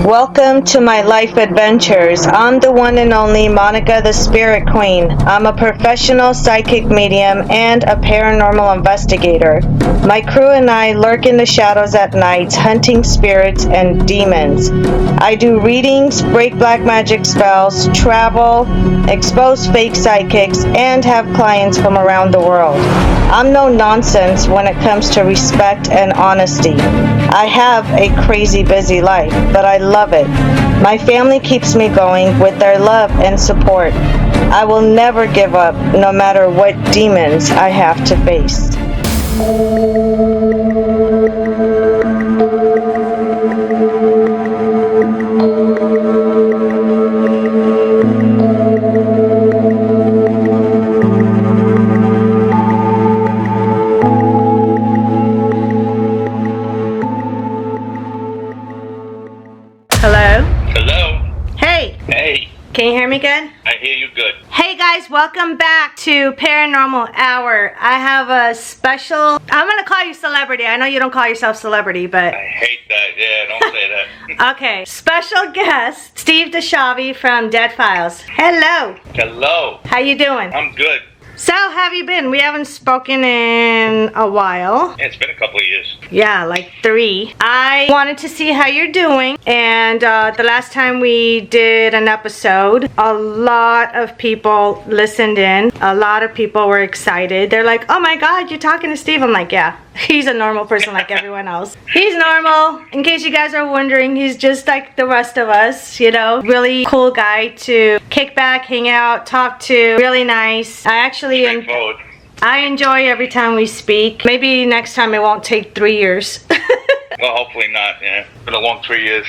Welcome to my life adventures. I'm the one and only Monica the Spirit Queen. I'm a professional psychic medium and a paranormal investigator. My crew and I lurk in the shadows at night, hunting spirits and demons. I do readings, break black magic spells, travel, expose fake psychics, and have clients from around the world. I'm no nonsense when it comes to respect and honesty. I have a crazy busy life, but I love it. My family keeps me going with their love and support. I will never give up, no matter what demons I have to face. Hello? Hello? Hey, Hey, can you hear me good? I hear you good. Hey guys, welcome back to Paranormal Hour. I have a special, I'm gonna call you celebrity. I know you don't call yourself celebrity, but I hate that. Yeah, don't say that. okay. Special guest, Steve DiSchiavi from Dead Files. Hello. Hello. How you doing? I'm good. So, how have you been? We haven't spoken in a while. Yeah, it's been a couple of years. Yeah, like 3. I wanted to see how you're doing. And the last time we did an episode, a lot of people listened in. A lot of people were excited. They're like, oh my God, you're talking to Steve. I'm like, yeah, he's a normal person like everyone else. He's normal. In case you guys are wondering, he's just like the rest of us, you know. Really cool guy to kick back, hang out, talk to. Really nice. Straightforward. I enjoy every time we speak. Maybe next time it won't take 3 years. Well, hopefully not. Yeah, it's been a long 3 years.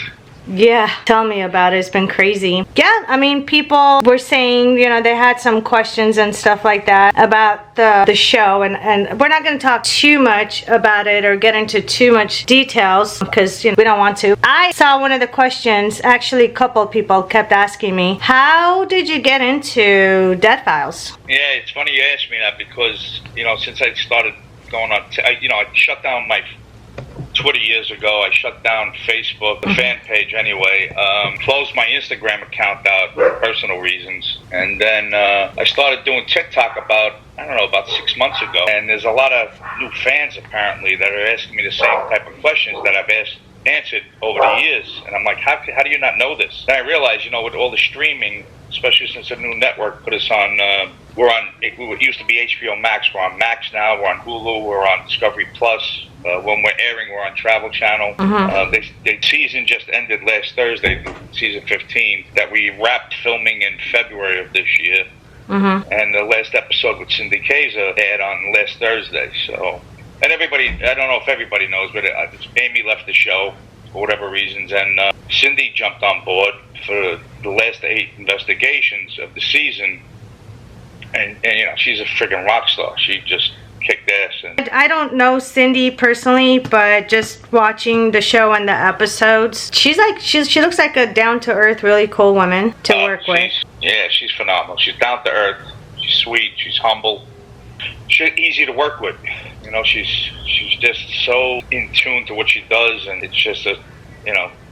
Yeah, tell me about it. It's been crazy. Yeah, I mean, people were saying, you know, they had some questions and stuff like that about the show, and we're not going to talk too much about it or get into too much details because, you know, we don't want to. I saw one of the questions, actually a couple of people kept asking me, how did you get into Dead Files? Yeah, it's funny you asked me that because, you know, since I started going on, I shut down my Twitter years ago. I shut down Facebook, the fan page anyway, closed my Instagram account out for personal reasons, and then I started doing TikTok about 6 months ago, and there's a lot of new fans apparently that are asking me the same type of questions that I've answered over the years, and I'm like, how do you not know this? And I realized, you know, with all the streaming, especially since the new network put us on, it used to be HBO Max, we're on Max now, we're on Hulu, we're on Discovery Plus. When we're airing, we're on Travel Channel. The season just ended last Thursday, season 15, that we wrapped filming in February of this year. And the last episode with Cindy Kaiser aired on last Thursday. So, and everybody, I don't know if everybody knows, but Amy left the show for whatever reasons, and Cindy jumped on board for the last 8 investigations of the season. And you know, she's a friggin' rock star. She just kicked ass. And I don't know Cindy personally, but just watching the show and the episodes, she looks like a down-to-earth, really cool woman to work with. Yeah, she's phenomenal. She's down to earth. She's sweet. She's humble. She's easy to work with. You know, she's just so in tune to what she does, and it's just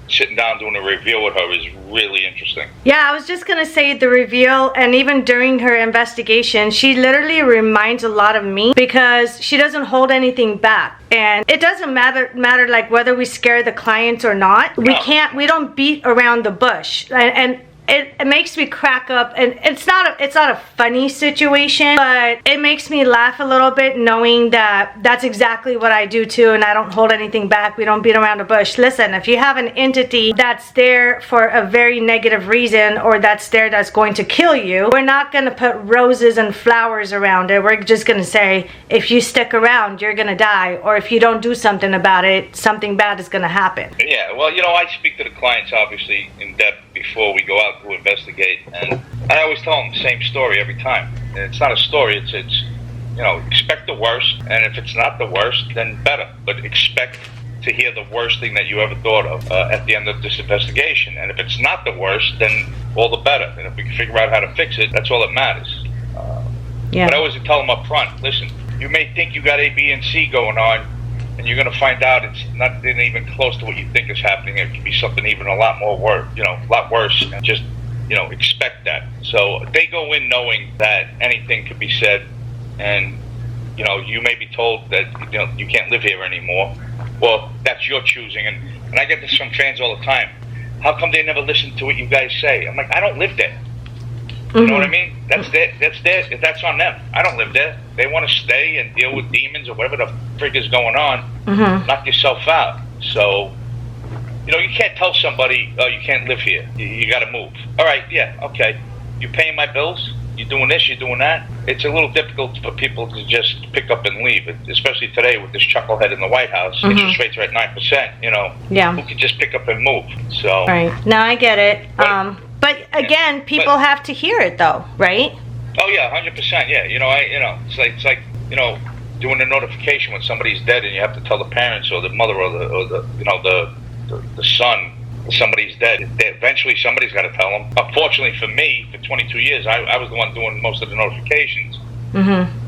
sitting down doing a reveal with her is really interesting. Yeah, I was just gonna say the reveal, and even during her investigation, she literally reminds a lot of me because she doesn't hold anything back. And it doesn't matter like whether we scare the clients or not. We don't beat around the bush. And it makes me crack up, and it's not a funny situation, but it makes me laugh a little bit knowing that that's exactly what I do too, and I don't hold anything back. We don't beat around the bush. Listen, if you have an entity that's there for a very negative reason, or that's going to kill you, we're not going to put roses and flowers around it. We're just going to say, if you stick around, you're going to die, or if you don't do something about it, something bad is going to happen. Yeah, well, you know, I speak to the clients obviously in depth before we go out to investigate, and I always tell them the same story every time. And it's not a story, it's you know, expect the worst, and if it's not the worst, then better, but expect to hear the worst thing that you ever thought of at the end of this investigation. And if it's not the worst, then all the better, and if we can figure out how to fix it, that's all that matters. But I always tell them up front, listen, you may think you got A, B, and C going on, and you're going to find out it's not even close to what you think is happening. It could be something even a lot more worse, a lot worse, and just, expect that. So they go in knowing that anything could be said, and, you may be told that, you can't live here anymore. Well, that's your choosing, and I get this from fans all the time. How come they never listen to what you guys say? I'm like, I don't live there. You know what I mean? That's on them. I don't live there. They want to stay and deal with demons or whatever the frig is going on. Knock yourself out. So, you can't tell somebody, oh, you can't live here. You got to move. All right, yeah, okay. You paying my bills? You're doing this, you're doing that? It's a little difficult for people to just pick up and leave, especially today with this chucklehead in the White House. Interest rates are at 9%, who could just pick up and move? So. Right. No, I get it. But again, people have to hear it, though, right? Oh yeah, 100%. Yeah, it's like doing a notification when somebody's dead, and you have to tell the parents or the mother or the son that somebody's dead. Eventually, somebody's got to tell them. Unfortunately for me, for 22 years, I was the one doing most of the notifications.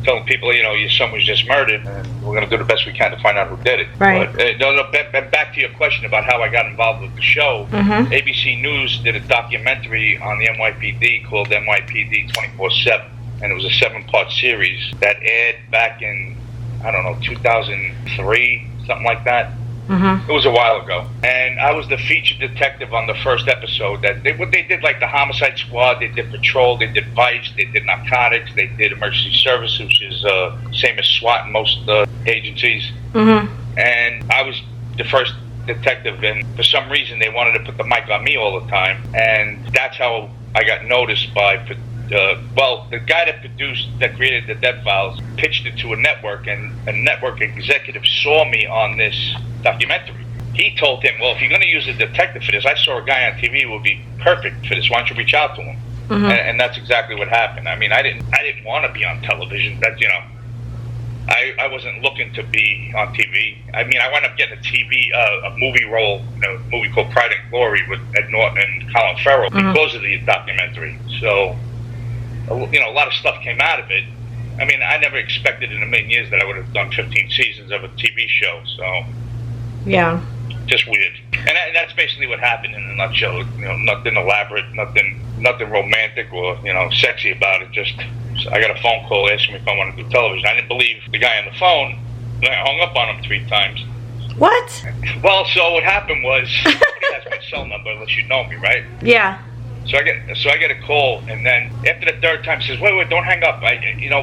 Telling people, your son was just murdered, and we're going to do the best we can to find out who did it. Right. But back to your question about how I got involved with the show. ABC News did a documentary on the NYPD called NYPD 24/7, and it was a 7-part series that aired back in, 2003, something like that. It was a while ago, and I was the featured detective on the first episode. They did like the homicide squad, they did patrol, they did vice, they did narcotics, they did emergency services, which is same as SWAT in most of the agencies. And I was the first detective, and for some reason they wanted to put the mic on me all the time, and that's how I got noticed by. The guy that created the Dead Files pitched it to a network, and a network executive saw me on this documentary. He told him, well, if you're going to use a detective for this, I saw a guy on TV who would be perfect for this. Why don't you reach out to him? And that's exactly what happened. I mean, I didn't want to be on television. That, I wasn't looking to be on TV. I mean, I wound up getting a movie role, a movie called Pride and Glory with Ed Norton and Colin Farrell because of the documentary. So, a lot of stuff came out of it. I mean, I never expected in a million years that I would have done 15 seasons of a TV show. So, yeah, just weird. And that's basically what happened in a nutshell. Nothing elaborate, nothing romantic or sexy about it. Just I got a phone call asking me if I wanted to do television. I didn't believe the guy on the phone. And I hung up on him 3 times. What? Well, so what happened was nobody has my cell number unless you know me, right? Yeah. So I get a call, and then after the 3rd time, he says, "Wait, don't hang up.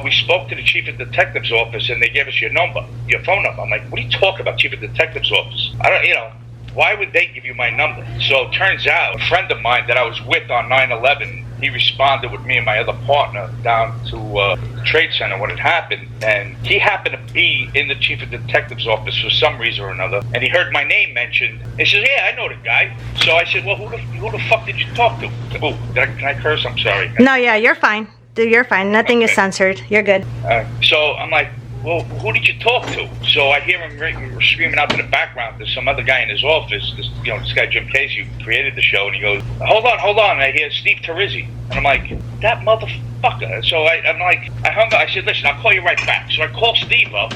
We spoke to the chief of detective's office, and they gave us your phone number." I'm like, "What are you talking about, chief of detective's office? I don't, why would they give you my number?" So it turns out a friend of mine that I was with on 9/11, he responded with me and my other partner down to the Trade Center when it happened, and he happened to be in the chief of detective's office for some reason or another, and he heard my name mentioned. He says, "Yeah, I know the guy." So I said, "Well, who the fuck did you talk to?" Oh, can I curse? I'm sorry. No, yeah, you're fine. You're fine. Nothing is censored. You're good. So I'm like, "Well, who did you talk to?" So I hear him screaming out to the background. There's some other guy in his office. This guy Jim Casey who created the show, and he goes, "Hold on." And I hear Steve Terrizzi, and I'm like, "That motherfucker." So I hung up. I said, "Listen, I'll call you right back." So I call Steve up.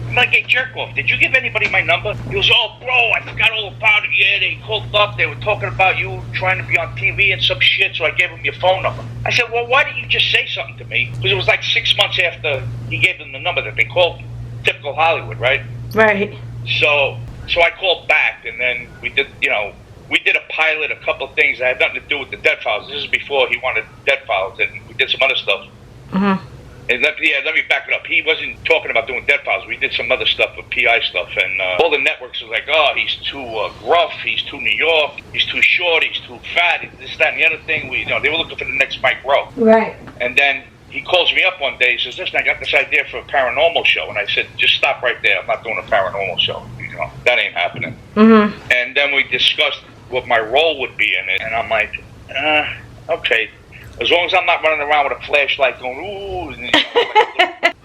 I'm like, "Hey, jerk off, did you give anybody my number?" He goes, "Oh, bro, I forgot all about it. Yeah, they called up. They were talking about you trying to be on TV and some shit, so I gave them your phone number." I said, "Well, why didn't you just say something to me?" Because it was like 6 months after he gave them the number that they called me. Typical Hollywood, right? Right. So I called back, and then we did a pilot, a couple of things that had nothing to do with the Dead Files. This is before he wanted Dead Files, and we did some other stuff. And let me back it up. He wasn't talking about doing Dead Files. We did some other stuff with PI stuff, and all the networks was like, "Oh, he's too gruff. He's too New York. He's too short. He's too fat. This, that, and the other thing." They were looking for the next Mike Rowe. Right. And then he calls me up one day. He says, "Listen, I got this idea for a paranormal show." And I said, "Just stop right there. I'm not doing a paranormal show. That ain't happening." And then we discussed what my role would be in it, and I'm like, okay. As long as I'm not running around with a flashlight going, ooh, and,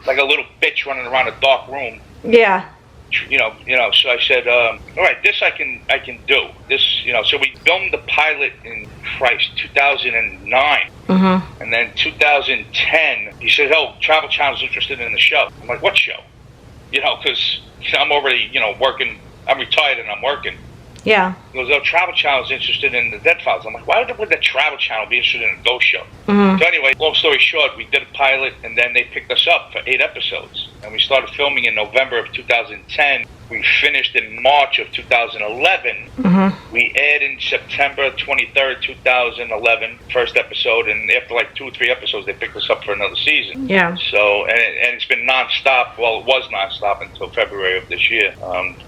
like a little bitch running around a dark room. Yeah. So I said, all right, this I can do. This, so we filmed the pilot in 2009. And then 2010, he said, "Oh, Travel Channel's interested in the show." I'm like, "What show?" you know, because I'm already, you know, working. I'm retired and I'm working. Yeah. He goes, oh, Travel Channel's interested in the Dead Files. I'm like, why would the Travel Channel be interested in a ghost show? Mm-hmm. So anyway, long story short, we did a pilot, and then they picked us up for 8 episodes. And we started filming in November of 2010. We finished in March of 2011. Mm-hmm. We aired in September 23rd, 2011, first episode. And after like 2 or 3 episodes, they picked us up for another season. Yeah. So, and it's been nonstop. Well, it was nonstop until February of this year,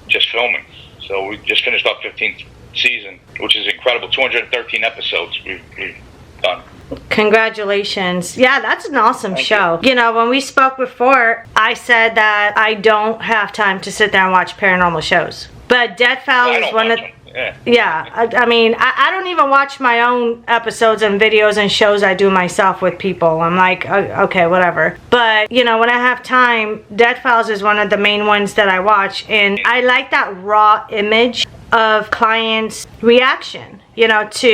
just filming. So we just finished our 15th season, which is incredible. 213 episodes we've done. Congratulations. Yeah, that's an awesome show. You know, when we spoke before, I said that I don't have time to sit there and watch paranormal shows. But Dead Files is one of... I mean, I don't even watch my own episodes and videos and shows I do myself with people. I'm like, okay, whatever. But, you know, when I have time, Dead Files is one of the main ones that I watch. And I like that raw image of clients' reaction, you know, to...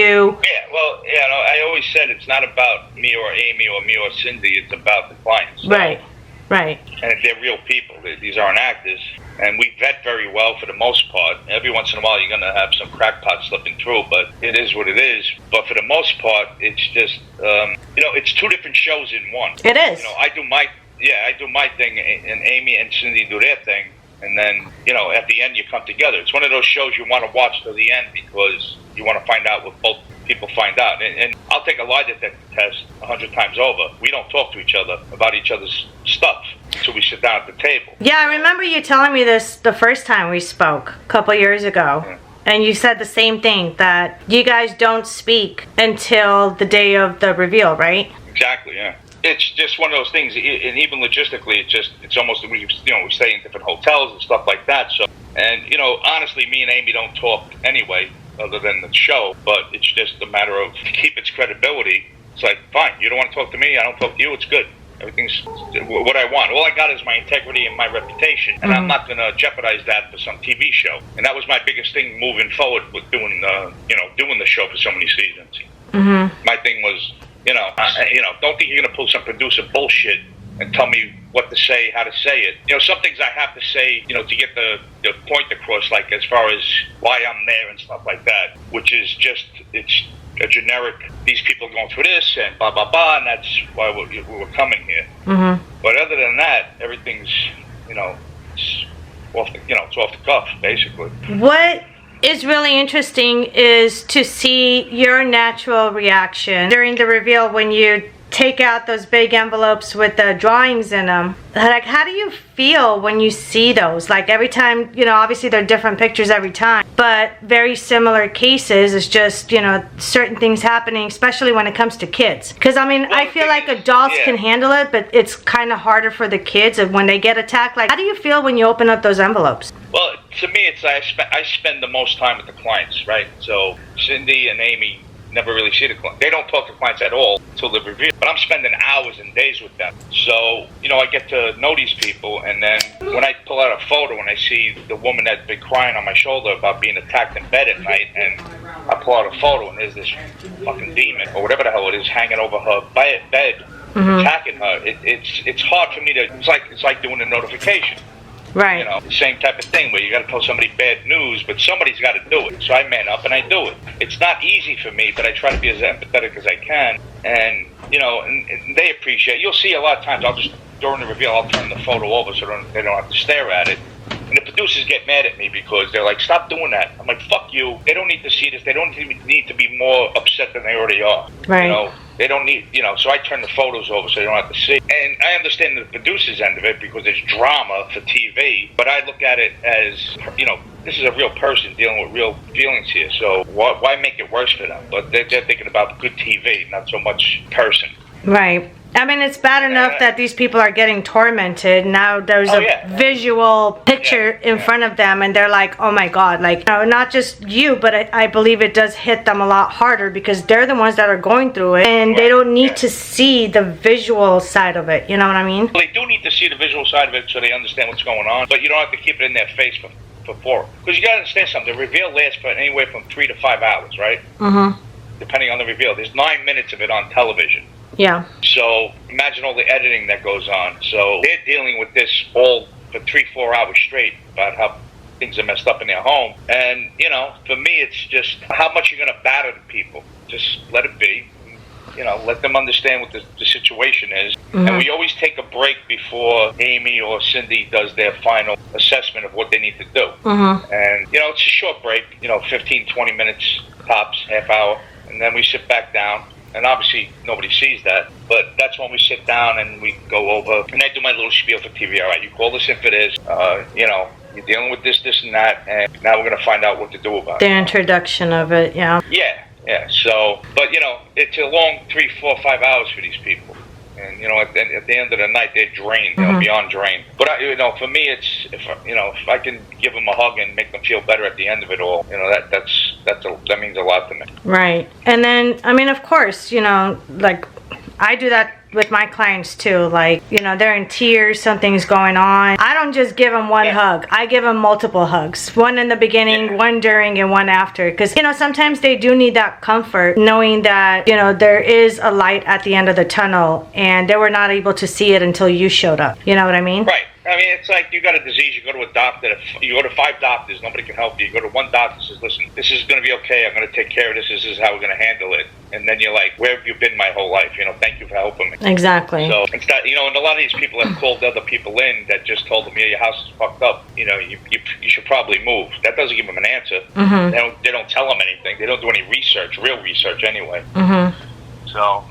Yeah, well, yeah, no, I always said it's not about me or Amy or me or Cindy. It's about the clients. So. Right. And they're real people. These aren't actors. And we vet very well for the most part. Every once in a while, you're going to have some crackpot slipping through, but it is what it is. But for the most part, it's just, you know, it's 2 different shows in one. It is. You know, I do my thing, and Amy and Cindy do their thing. And then, you know, at the end, you come together. It's one of those shows you want to watch till the end because you want to find out what both people find out. And I'll take a lie detector test 100 times over. We don't talk to each other about each other's stuff until we sit down at the table. Yeah, I remember you telling me this the first time we spoke a couple years ago. Yeah. And you said the same thing, that you guys don't speak until the day of the reveal, right? Exactly, yeah. It's just one of those things, and even logistically, it's almost, we stay in different hotels and stuff like that. So, and, you know, honestly, me and Amy don't talk anyway, other than the show, but it's just a matter of to keep its credibility. It's like, fine, you don't want to talk to me, I don't talk to you, it's good. Everything's what I want. All I got is my integrity and my reputation, and I'm not going to jeopardize that for some TV show. And that was my biggest thing moving forward with doing the show for so many seasons. Mm-hmm. My thing was, don't think you're going to pull some producer bullshit and tell me what to say, how to say it. You know, some things I have to say, you know, to get the point across, like as far as why I'm there and stuff like that, which is just, it's a generic, these people are going through this and blah, blah, blah, and that's why we're coming here. Mm-hmm. But other than that, everything's, it's off the cuff, basically. What is really interesting is to see your natural reaction during the reveal when you take out those big envelopes with the drawings in them. Like, how do you feel when you see those? Like, every time, obviously they're different pictures every time, but very similar cases. It's just, certain things happening, especially when it comes to kids. Because, I feel like adults can handle it, but it's kind of harder for the kids when they get attacked. Like, how do you feel when you open up those envelopes? Well, to me, it's I spend the most time with the clients, right? So Cindy and Amy never really see the client. They don't talk to clients at all until the review. But I'm spending hours and days with them. So, I get to know these people, and then when I pull out a photo and I see the woman that's been crying on my shoulder about being attacked in bed at night, and I pull out a photo and there's this fucking demon, or whatever the hell it is, hanging over her bed, attacking her. It's hard for me to, it's like doing a notification. Right. The same type of thing where you got to tell somebody bad news, but somebody's got to do it. So I man up and I do it. It's not easy for me, but I try to be as empathetic as I can. And, and they appreciate it. You'll see a lot of times during the reveal, I'll turn the photo over so they don't have to stare at it. And the producers get mad at me because they're like, stop doing that. I'm like, fuck you. They don't need to see this. They don't need to be more upset than they already are. Right. They don't need, so I turn the photos over so they don't have to see. And I understand the producer's end of it because it's drama for TV, but I look at it as, this is a real person dealing with real feelings here, so why make it worse for them? But they're thinking about good TV, not so much person. Right. It's bad enough that these people are getting tormented. Now there's a visual picture in front of them, and they're like, oh my God, like, not just you, but I believe it does hit them a lot harder because they're the ones that are going through it, and they don't need to see the visual side of it. You know what I mean? Well, they do need to see the visual side of it so they understand what's going on, but you don't have to keep it in their face for 4. Because you got to understand something. The reveal lasts for anywhere from 3 to 5 hours, right? Mm-hmm. Depending on the reveal. There's 9 minutes of it on television. Yeah. So imagine all the editing that goes on. So they're dealing with this all for 3-4 hours straight about how things are messed up in their home. And, you know, for me, it's just how much you're going to batter the people. Just let it be. You know, let them understand what the situation is. Mm-hmm. And we always take a break before Amy or Cindy does their final assessment of what they need to do. Mm-hmm. And, you know, it's a short break, you know, 15, 20 minutes tops, half hour. And then we sit back down. And obviously, nobody sees that. But that's when we sit down and we go over. And I do my little spiel for TV. All right, you call this in for this. You know, you're dealing with this, this, and that. And now we're going to find out what to do about it. The introduction of it, yeah. Yeah, so, but, you know, it's a long 3, 4, 5 hours for these people. And, you know, at the end of the night, they're drained, you know, beyond drained. But, you know, for me, it's, if I can give them a hug and make them feel better at the end of it all, you know, that means a lot to me. Right. And then, I mean, of course, you know, like, I do that with my clients too. Like, you know, they're in tears, something's going on. I don't just give them one hug. I give them multiple hugs. One in the beginning, one during, and one after. Because, you know, sometimes they do need that comfort, knowing that, you know, there is a light at the end of the tunnel, and they were not able to see it until you showed up. You know what I mean? Right. I mean, it's like you got a disease, you go to a doctor, you go to 5 doctors, nobody can help you. You go to one doctor, says, listen, this is going to be okay, I'm going to take care of this, this is how we're going to handle it. And then you're like, where have you been my whole life? You know, thank you for helping me. Exactly. So it's not, you know, and a lot of these people have called other people in that just told them, yeah, your house is fucked up. You know, you should probably move. That doesn't give them an answer. Mm-hmm. They don't tell them anything. They don't do any research, real research anyway. Mm-hmm. So,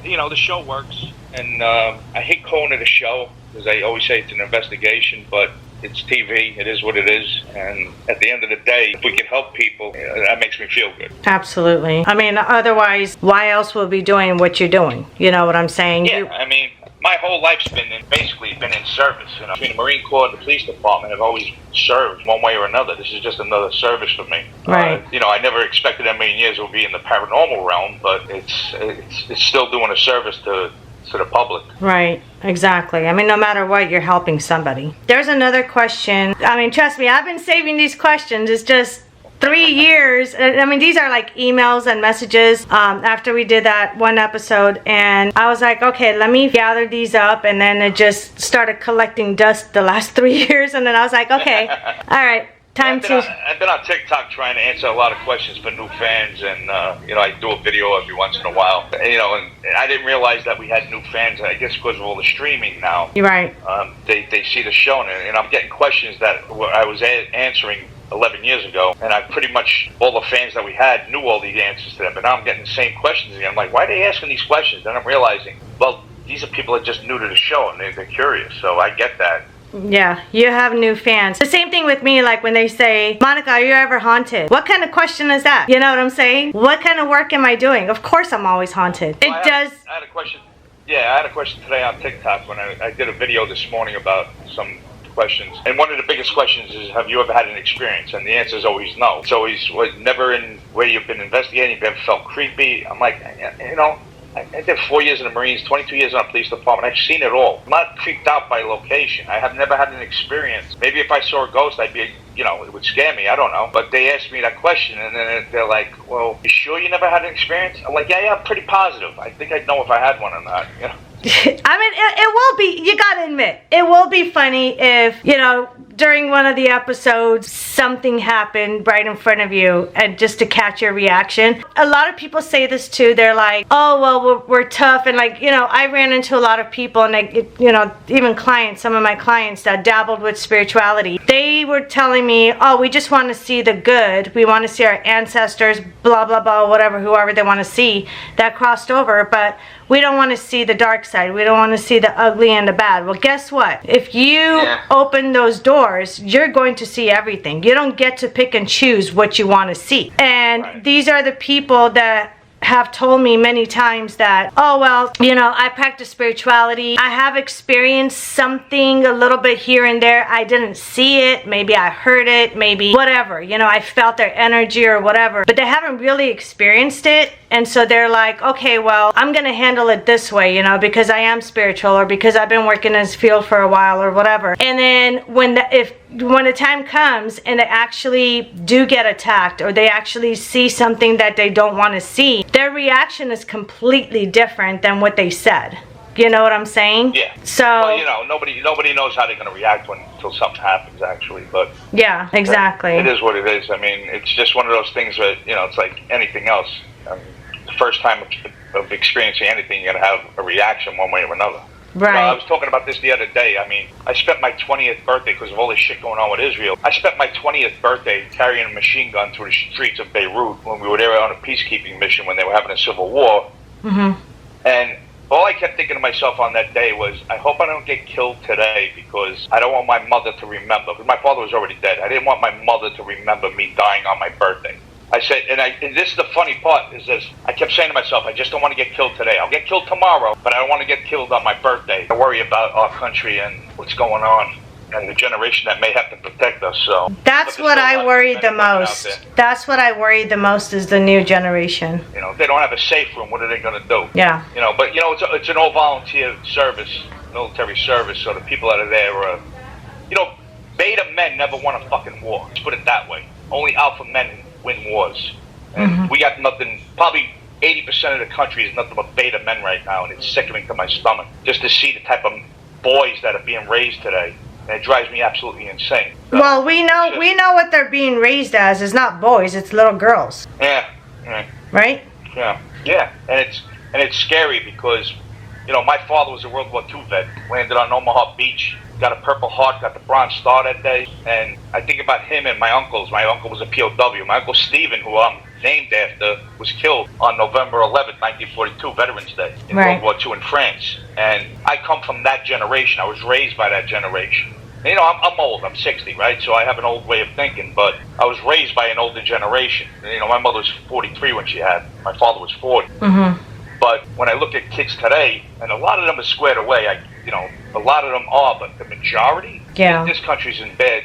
you know, the show works. And I hate calling it a show because I always say it's an investigation, but it's TV. It is what it is. And at the end of the day, if we can help people, you know, that makes me feel good. Absolutely. I mean, otherwise, why else will be doing what you're doing? You know what I'm saying? Yeah, I mean, my whole life's basically been in service. You know, between the Marine Corps and the police department, I've always served one way or another. This is just another service for me. Right. You know, I never expected in a million years it would be in the paranormal realm, but it's still doing a service to the public. Right, exactly. I mean, no matter what, you're helping somebody. There's another question. I mean, trust me, I've been saving these questions. It's just 3 years. I mean, these are like emails and messages after we did that one episode, and I was like, okay, let me gather these up, and then it just started collecting dust the last 3 years, and then I was like, okay, all right. I've been on TikTok trying to answer a lot of questions for new fans, and you know, I do a video every once in a while. You know, and I didn't realize that we had new fans. I guess because of all the streaming now. You're right. They see the show, and I'm getting questions that I was answering 11 years ago, and I pretty much, all the fans that we had knew all the answers to them, but now I'm getting the same questions again. I'm like, why are they asking these questions? Then I'm realizing, well, these are people that just new to the show, and they're curious, so I get that. Yeah, you have new fans. The same thing with me, like when they say, Monica, are you ever haunted? What kind of question is that? You know what I'm saying? What kind of work am I doing? Of course I'm always haunted. Well, I had a question. Yeah, I had a question today on TikTok when I did a video this morning about some questions. And one of the biggest questions is, have you ever had an experience? And the answer is always no. It's always never in where you've been investigating, you've ever felt creepy. I'm like, you know, I did 4 years in the Marines, 22 years in a police department. I've seen it all. I'm not creeped out by location. I have never had an experience. Maybe if I saw a ghost, I'd be, you know, it would scare me. I don't know. But they asked me that question, and then they're like, well, you sure you never had an experience? I'm like, yeah, I'm pretty positive. I think I'd know if I had one or not, you know. I mean, it will be, you gotta admit, it will be funny if, you know, during one of the episodes, something happened right in front of you, and just to catch your reaction. A lot of people say this too. They're like, oh, well, we're tough. And like, you know, I ran into a lot of people, and like, you know, even clients, some of my clients that dabbled with spirituality, they were telling me, oh, we just want to see the good. We want to see our ancestors, blah, blah, blah, whatever, whoever they want to see that crossed over. But we don't want to see the dark side. We don't want to see the ugly and the bad. Well, guess what? If you open those doors, you're going to see everything. You don't get to pick and choose what you want to see. And these are the people that have told me many times that, oh, well, you know, I practice spirituality. I have experienced something a little bit here and there. I didn't see it. Maybe I heard it. Maybe whatever. You know, I felt their energy or whatever. But they haven't really experienced it. And so they're like, okay, well, I'm going to handle it this way, you know, because I am spiritual, or because I've been working in this field for a while, or whatever. And then when the time comes and they actually do get attacked, or they actually see something that they don't want to see, their reaction is completely different than what they said. You know what I'm saying? Yeah. So Well, nobody knows how they're going to react until something happens, actually. But yeah, exactly. it is what it is. I mean, it's just one of those things that it's like anything else. The first time of experiencing anything, you're going to have a reaction one way or another. Right. I was talking about this the other day. I mean, I spent my 20th birthday, because of all this shit going on with Israel, I spent my 20th birthday carrying a machine gun through the streets of Beirut when we were there on a peacekeeping mission when they were having a civil war. Mm-hmm. And all I kept thinking to myself on that day was, I hope I don't get killed today, because I don't want my mother to remember. Because my father was already dead. I didn't want my mother to remember me dying on my birthday. I said, and this is the funny part, is this, I kept saying to myself, I just don't want to get killed today. I'll get killed tomorrow, but I don't want to get killed on my birthday. I worry about our country and what's going on and the generation that may have to protect us. So that's what I worry the most. That's what I worry the most, is the new generation. If they don't have a safe room, what are they going to do? Yeah. But it's an all volunteer service, military service. So the people that are there are, beta men never won a fucking war. Let's put it that way. Only alpha men win wars. And we got nothing. Probably 80% of the country is nothing but beta men right now, and it's sickening to my stomach just to see the type of boys that are being raised today. And it drives me absolutely insane. So, well, we know what they're being raised as is not boys; it's little girls. Yeah. Right. Yeah. And it's scary because my father was a World War II vet. Landed on Omaha Beach. Got a Purple Heart, got the Bronze Star that day. And I think about him and my uncles. My uncle was a POW. My Uncle Stephen, who I'm named after, was killed on November 11th, 1942, Veterans Day, in World War II in France. And I come from that generation. I was raised by that generation. And, I'm old. I'm 60, right? So I have an old way of thinking. But I was raised by an older generation. And, my mother was 43 when she had. My father was 40. Mm-hmm. But when I look at kids today, and a lot of them are squared away, a lot of them are, but the majority, this country's in bed.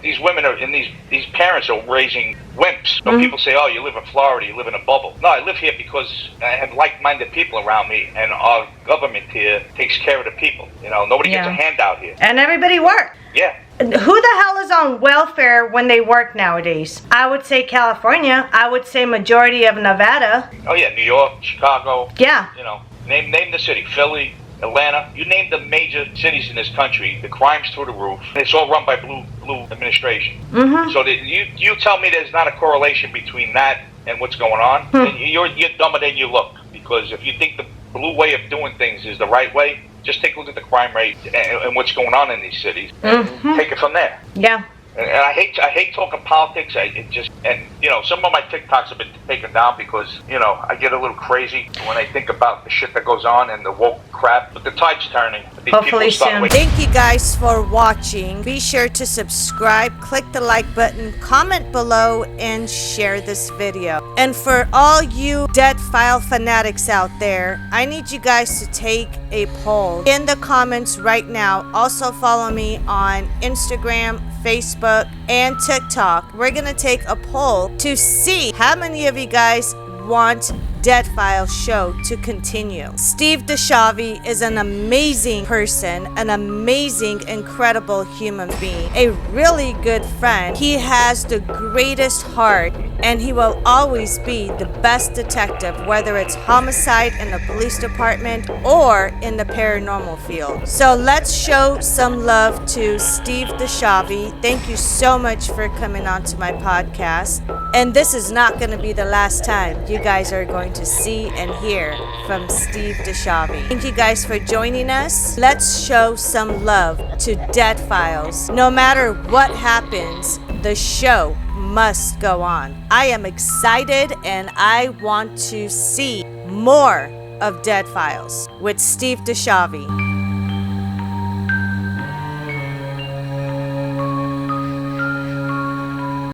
These women are, and these parents are raising wimps. So people say, oh, you live in Florida, you live in a bubble. No, I live here because I have like-minded people around me, and our government here takes care of the people. Nobody gets a handout here. And everybody works. Yeah. Who the hell is on welfare when they work nowadays? I would say California. I would say majority of Nevada. Oh yeah, New York, Chicago. Yeah. Name the city. Philly, Atlanta. You name the major cities in this country. The crime's through the roof. It's all run by blue administration. Mm-hmm. So you tell me there's not a correlation between that and what's going on. Then you're dumber than you look. Because if you think the blue way of doing things is the right way, just take a look at the crime rate and what's going on in these cities, and take it from there. Yeah. And I hate talking politics. Some of my TikToks have been taken down because I get a little crazy when I think about the shit that goes on and the woke crap. But the tide's turning. Hopefully soon. Thank you guys for watching. Be sure to subscribe, click the like button, comment below, and share this video. And for all you dead file fanatics out there, I need you guys to take a poll in the comments right now. Also follow me on Instagram, Facebook, and TikTok. We're gonna take a poll to see how many of you guys want Dead File show to continue. Steve DiSchiavi is an amazing person, an amazing, incredible human being, a really good friend. He has the greatest heart, and he will always be the best detective, whether it's homicide in the police department or in the paranormal field. So let's show some love to Steve DiSchiavi. Thank you so much for coming on to my podcast. And this is not going to be the last time you guys are going to see and hear from Steve DiSchiavi. Thank you guys for joining us. Let's show some love to Dead Files. No matter what happens, the show must go on. I am excited and I want to see more of Dead Files with Steve DiSchiavi.